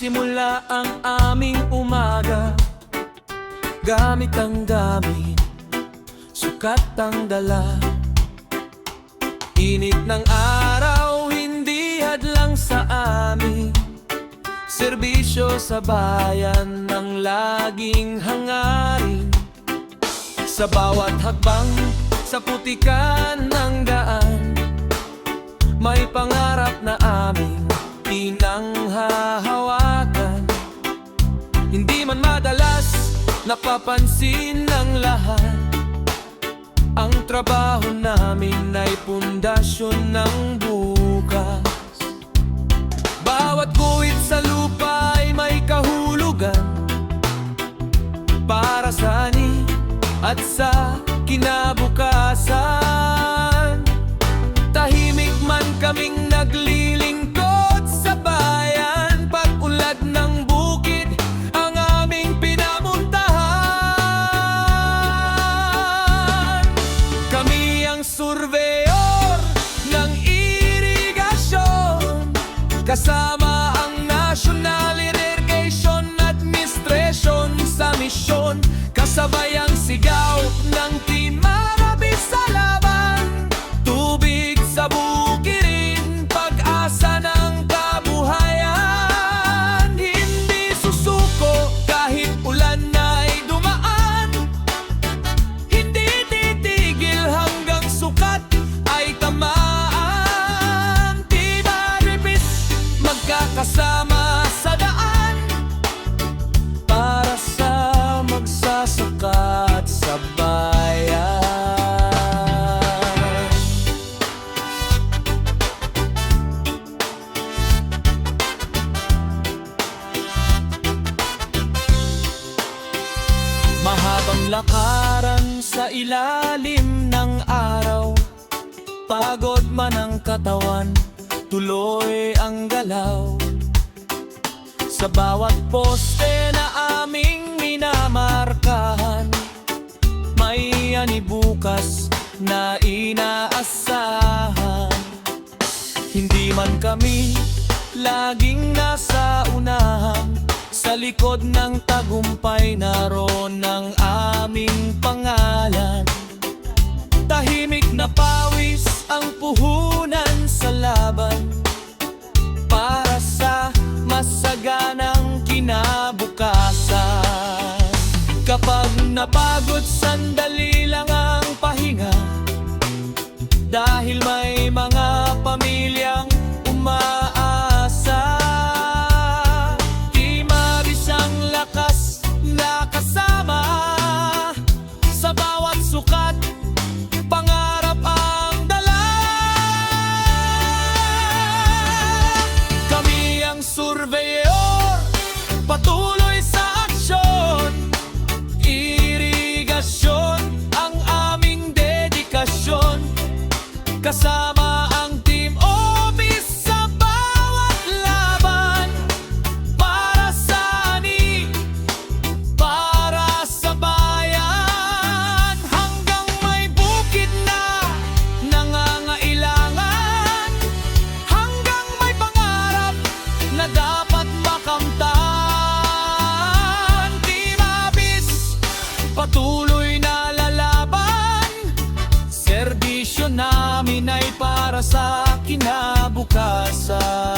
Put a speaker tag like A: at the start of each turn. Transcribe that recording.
A: Nagsisimula ang aming umaga, gamit ang gamit, sukat ang dala. Init ng araw, hindi hadlang sa amin. Serbisyo sa bayan ng laging hangarin. Sa bawat hakbang, sa putikan ng daan, may pangarap na aming pinanghahawakan. Hindi man madalas napapansin ng lahat, ang trabaho namin ay pundasyon ng bukas. Bawat guhit sa lupa ay may kahulugan para sa ani at sa kinabukasan. Tahimik man kaming naglilingkod sa bayan, pag-unlad ng bukid ang aming pinamuntahan. Kami ang surveyor ng irigasyon, kasama ang National Irrigation Administration sa misyon. Kasabay ang sigaw ng Team Marabis sa laban, tubig sa bukirin, pag-asa ng kabuhayan. Hindi susuko kahit ulan na'y dumaan, hindi titigil hanggang sukat ay tamaan. Team Marabis magkakasama sa daan, para sa magsasaka at sa bayan. Mahabang lakaran sa ilalim ng araw, pagod man ang katawan, tuloy ang galaw. Sa bawat poste na aming minamarkahan, may anibukas na inaasahan. Hindi man kami laging nasa unahan, sa likod ng tagumpay naroon ang aming pangalan. Tahimik na pawis ang puhunan sa laban, para sa masaganang kinabukasan. Kapag napagod, sandali lang ang pahinga, dahil may mga pamilyang umaasa. Team Marabis ang lakas na kasama, sa bawat sukat pangarap ang dala. Kami ang surveyor, patuloy sa aksyon. Irigasyon ang aming dedikasyon, kasama ang Team Obis sa bawat laban, para sa ani, para sa bayan. Hanggang may bukid na nangangailangan, hanggang may pangarap na dapat makamtan. Team Obis patuloy na lalaban, serbisyo namin ay para sa kinabukasan.